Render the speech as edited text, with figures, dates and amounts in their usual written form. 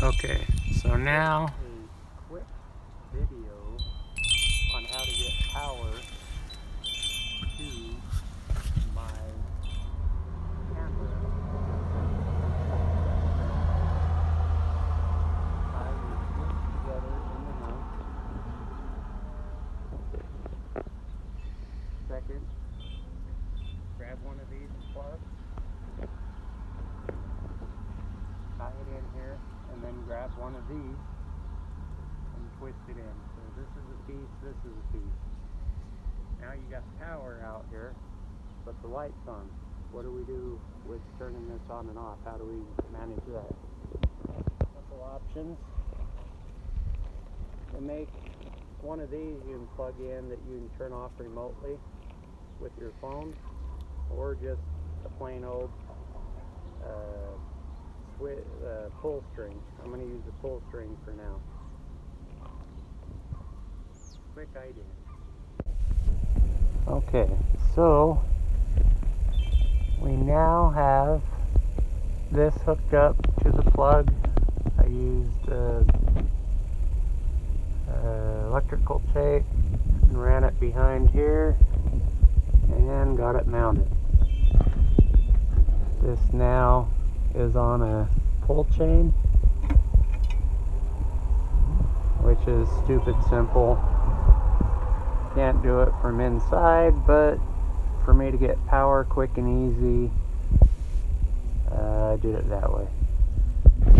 Okay, so now a quick video on how to get power to my camera. I will switch together in the house. Second, grab one of these plugs, tie it in here, and then grab one of these and twist it in. So this is a piece, this is a piece. Now you got power out here, but the light's on. What do we do with turning this on and off? How do we manage that? Couple options. To make one of these you can plug in that you can turn off remotely with your phone, or just a plain old pull string. I'm going to use the pull string for now. Quick idea. Okay, so we now have this hooked up to the plug. I used electrical tape and ran it behind here and got it mounted. This now is on a pull chain, which is stupid simple. Can't do it from inside, but for me to get power quick and easy, I did it that way.